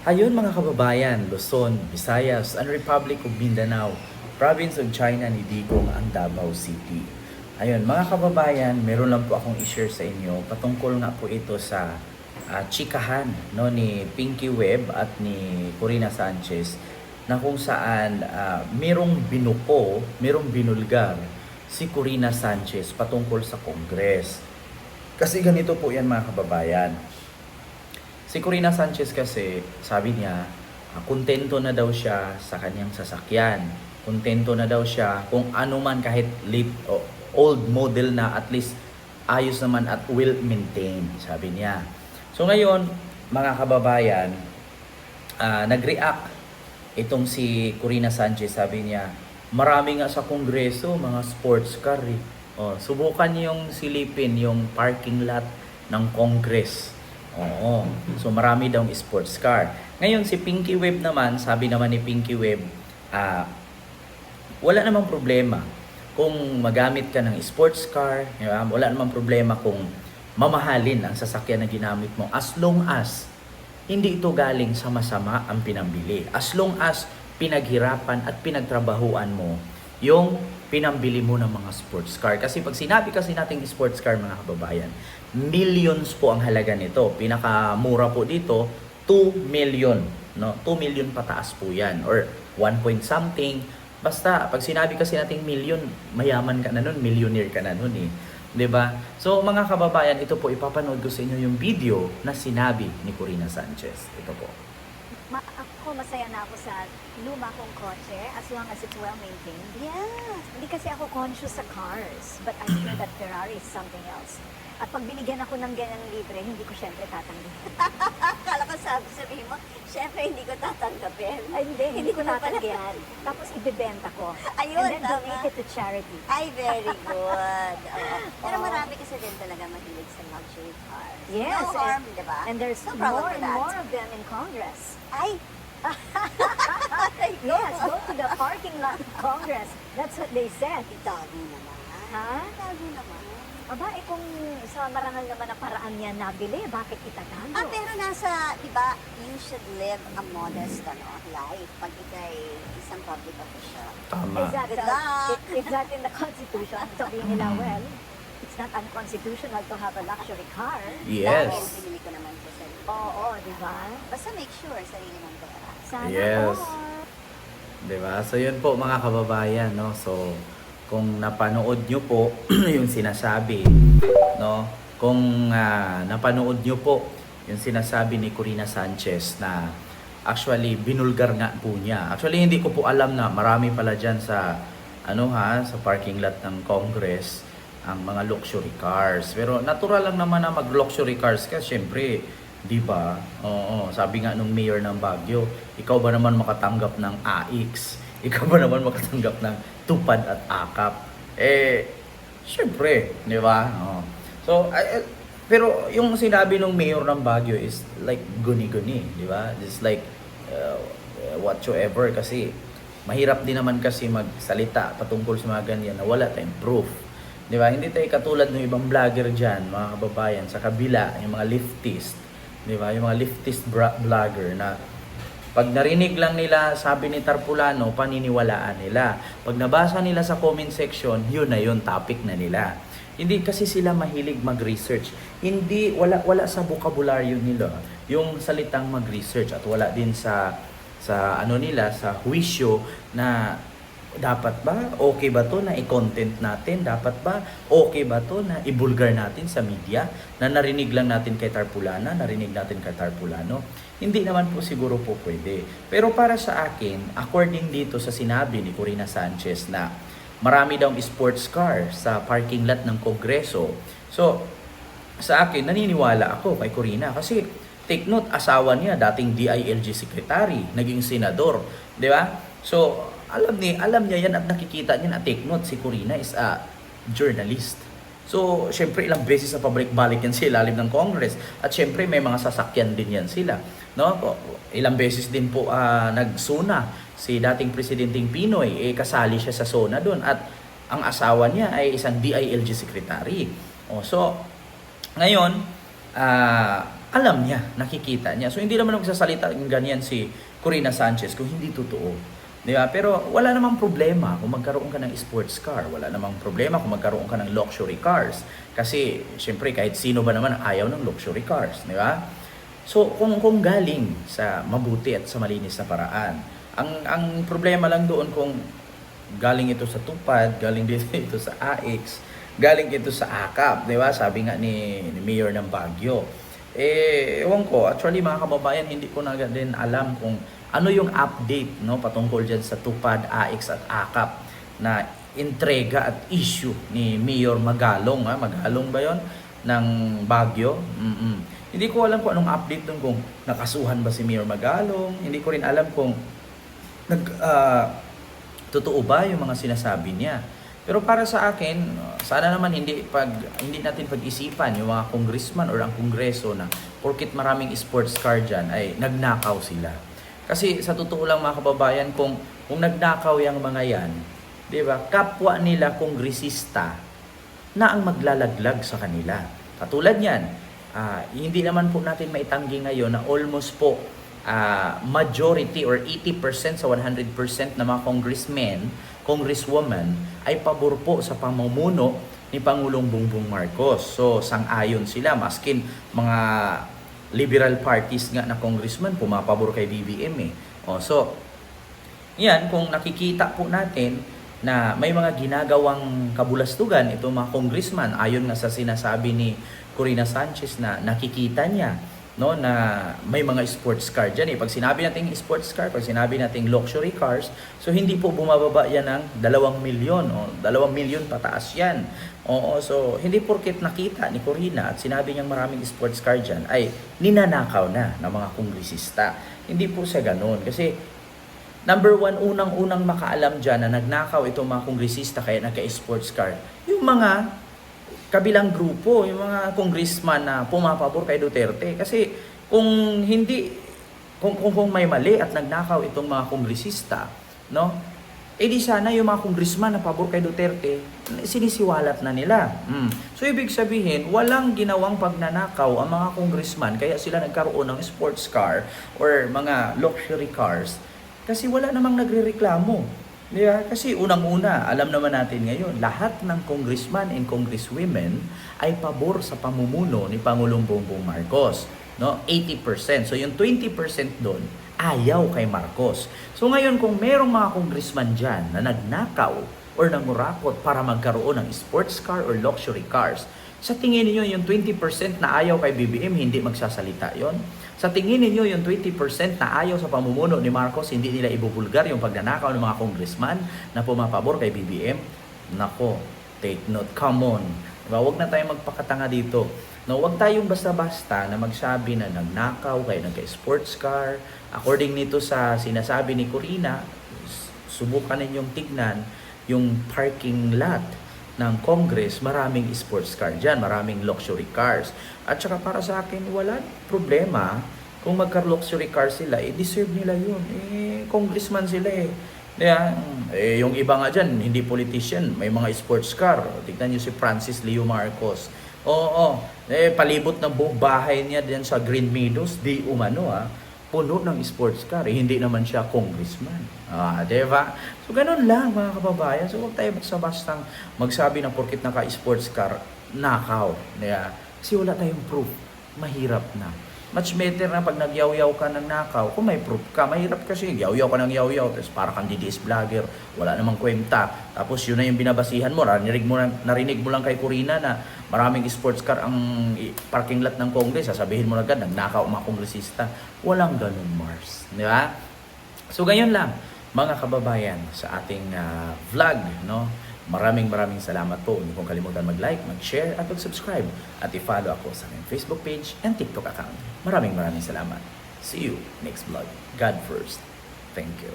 Ayun mga kababayan, Luzon, Visayas, and Republic of Mindanao, Province of China ni Digong ang Davao City. Ayun mga kababayan, meron lang po akong i-share sa inyo patungkol nga po ito sa chikahan no, ni Pinky Webb at ni Corina Sanchez na kung saan merong binuko, merong binulgar si Corina Sanchez patungkol sa Congress. Kasi ganito po yan mga kababayan. Si Corina Sanchez kasi, sabi niya, kontento na daw siya sa kanyang sasakyan. Kontento na daw siya kung ano man kahit late o old model na at least ayos naman at well maintained, sabi niya. So ngayon, mga kababayan, nag-react itong si Corina Sanchez, sabi niya, marami nga sa Kongreso, mga sports car eh. Subukan niyong silipin yung parking lot ng Congress. Oo. So marami daw sports car. Ngayon si Pinky Webb naman, sabi naman ni Pinky Webb, wala namang problema kung magamit ka ng sports car, wala namang problema kung mamahalin ang sasakyan na ginamit mo as long as hindi ito galing sa masama ang pinambili. As long as pinaghirapan at pinagtrabahuan mo yung pinambili mo ng mga sports car. Kasi pag sinabi kasi nating sports car mga kababayan, millions po ang halaga nito. Pinakamura po dito, 2 million. No? 2 million pataas po yan. Or 1 point something. Basta, pag sinabi kasi nating million, mayaman ka na nun, millionaire ka na nun eh. 'Di ba? So mga kababayan, ito po ipapanood ko sa inyo yung video na sinabi ni Corina Sanchez. Ito po. Ako masaya na ako sa luma kong kotse as long as it's well maintained. Yes. Hindi kasi ako conscious sa cars, but I'm sure that Ferrari is something else. At pag binigyan ako ng ganyan libre, hindi ko syempre tatanggapin. Kala ko sabihin mo, syempre hindi ko tatanggapin. Ay, hindi ko tatanggihan. Tapos ibebenta ko. Ayun, and then tama. donate it to charity. Ay, very good. Oo. Pero marami kasi din talaga mahilig sa luxury cars. Yes. No harm, di ba? And there's No problem more with and that. more of them in Congress. Ay! Yes, go to the parking lot of Congress. That's what they said. Itago naman. Ha? Itago naman. Aba, kung sa marangal naman na paraan niya nabili, bakit itatago? Pero nasa, di ba, you should live a modest life pag ikay isang public official. Tama. Exactly. Good luck. It's not in the Constitution. Sabihin nila, well, it's not unconstitutional to have a luxury car. Dahil Yes. pinili ko naman sa sarili. Oo, di ba? Basta make sure sarili mong pera. Sana Yes. all. 'Di ba? So yun po mga kababayan, no. So kung napanood nyo po yung sinasabi, no? Kung napanood nyo po yung sinasabi ni Corina Sanchez na actually binulgar nga po niya. Actually hindi ko po alam na marami pala diyan sa sa parking lot ng Congress ang mga luxury cars. Pero natural lang naman na mag-luxury cars ka, syempre, 'di ba? Oo, sabi nga nung mayor ng Baguio, ikaw ba naman makatanggap ng AX? Ikaw ba naman makatanggap ng tupad at akap? Syempre, 'di ba? Oo. So, pero yung sinabi ng mayor ng Baguio is like guni-guni, 'di ba? Just like whatsoever kasi mahirap din naman kasi magsalita patungkol sa mga ganyan na wala tayong proof. 'Di ba? Hindi tayo katulad ng ibang vlogger diyan, mga kababayan, sa kabila, yung mga leftist, 'di ba? Yung mga leftist vlogger na pag narinig lang nila sabi ni Tarpulano, paniniwalaan nila. Pag nabasa nila sa comment section, yun na yun, topic na nila. Hindi kasi sila mahilig mag-research. Hindi wala sa bokabularyo nila yung salitang mag-research at wala din sa nila sa huwisyo na dapat ba okay ba to na i-content natin? Dapat ba okay ba to na ibulgar natin sa media? Na narinig lang natin kay Tarpulana, narinig natin kay Tarpulano? Hindi naman po siguro po pwede. Pero para sa akin, according dito sa sinabi ni Corina Sanchez na marami daw sports car sa parking lot ng Kongreso. So, sa akin, naniniwala ako kay Corina kasi take note, asawa niya, dating DILG secretary, naging senador. Di ba? So, alam niya yan at nakikita niya na take note, si Corina is a journalist. So, syempre ilang beses na pabalik-balik yan sa ilalim ng Congress. At syempre may mga sasakyan din yan sila. No? Ilang beses din po nagsuna si dating Presidenteng Pinoy. Kasali siya sa SONA doon. At ang asawa niya ay isang DILG secretary. So, ngayon, alam niya, nakikita niya. So hindi naman magsasalita ng ganyan si Corina Sanchez kung hindi totoo. Di ba? Pero wala namang problema kung magkaroon ka ng sports car. Wala namang problema kung magkaroon ka ng luxury cars. Kasi, syempre, kahit sino ba naman ayaw ng luxury cars. Di ba? So, kung galing sa mabuti at sa malinis na paraan, ang problema lang doon kung galing ito sa tupad, galing dito ito sa AX, galing ito sa AKAP, di ba? Sabi nga ni Mayor ng Baguio. Ewan ko, actually mga kababayan, hindi ko na din alam kung ano yung update, no, patungkol dyan sa tupad, AX at AKAP na entrega at issue ni Mayor Magalong. Magalong ba yon ng Baguio? Hindi ko alam kung anong update doon, kung nakasuhan ba si Mayor Magalong. Hindi ko rin alam kung totoo ba yung mga sinasabi niya. Pero para sa akin, sana naman hindi natin pag-isipan yung mga congressman or ang kongreso na porkit maraming sports car dyan ay nagnakaw sila. Kasi sa totoo lang mga kababayan, kung nagnakaw yung mga yan, di ba, kapwa nila kongresista na ang maglalaglag sa kanila. Katulad yan, hindi naman po natin maitanggi ngayon na almost po majority or 80% sa 100% na mga congressmen, congresswoman ay pabor po sa pamumuno ni Pangulong Bongbong Marcos. So, sang-ayon sila, maskin mga liberal parties nga na congressman pumapabor kay BBM . So, yan, kung nakikita po natin na may mga ginagawang kabulastugan itong mga congressman, ayon nga sa sinasabi ni Corina Sanchez na nakikita niya, no, na may mga sports car dyan . Pag sinabi natin sports car, pag sinabi natin luxury cars, so hindi po bumababa yan ng 2 milyon o 2 milyon pataas yan. So hindi porket nakita ni Corina at sinabi niyang maraming sports car dyan ay ninanakaw na ng mga kongresista. Hindi po sa ganun. Kasi number one, unang-unang makaalam dyan na nagnakaw itong mga kongresista kaya nagka-sports car, yung mga kabilang grupo, yung mga congressman na pumapabor kay Duterte. Kasi kung may mali at nagnakaw itong mga kongresista, no, di sana yung mga congressman na pabor kay Duterte, sinisiwalat na nila. So ibig sabihin, walang ginawang pagnanakaw ang mga congressman, kaya sila nagkaroon ng sports car or mga luxury cars, kasi wala namang nagrereklamo. Diba? Kasi unang-una, alam naman natin ngayon, lahat ng congressman and congresswomen ay pabor sa pamumuno ni Pangulong Bongbong Marcos. No? 80%. So yung 20% doon, ayaw kay Marcos. So ngayon, kung merong mga congressman dyan na nagnakaw or nangurakot para magkaroon ng sports car or luxury cars, sa tingin niyo yung 20% na ayaw kay BBM, hindi magsasalita yon? Sa tingin niyo yung 20% na ayaw sa pamumuno ni Marcos, hindi nila ibubulgar yung pagnanakaw ng mga congressman na pumapabor kay BBM? Nako, take note. Come on. Diba? Huwag na tayong magpakatanga dito. No, huwag tayong basta-basta na magsabi na nagnakaw, kaya nagka-sports car. According nito sa sinasabi ni Corina, subukan ninyong tignan yung parking lot ng Congress, maraming sports car dyan, maraming luxury cars. At saka para sa akin, wala problema kung magka-luxury car sila, deserve nila yun. Congressman sila . Yung iba nga dyan, hindi politician, may mga sports car. Tignan nyo si Francis Leo Marcos. Palibot ng buong bahay niya dyan sa Green Meadows, di umano puno ng sports car. Hindi naman siya congressman. Diba? So, ganun lang mga kababayan. So, huwag tayo basta-bastang magsabi na porkit naka-sports car, nakaw. Diba? Kasi wala tayong proof. Mahirap na. Much better na pag nagyaw-yaw ka ng nakaw, kung may proof ka, mahirap kasi. Yaw-yaw ka ng yaw-yaw, tapos para kang DDS vlogger, wala namang kwenta. Tapos yun na yung binabasihan mo. Narinig mo lang kay Corina na maraming sports car ang parking lot ng Congress. Sasabihin mo na agad, nagnakaw ang mga kongresista. Walang ganun, Mars. Di ba? So, ganyan lang, mga kababayan, sa ating vlog, no? Maraming salamat po. Hindi kong kalimutan mag-like, mag-share, at mag-subscribe. At i-follow ako sa aking Facebook page and TikTok account. Maraming salamat. See you next vlog. God first. Thank you.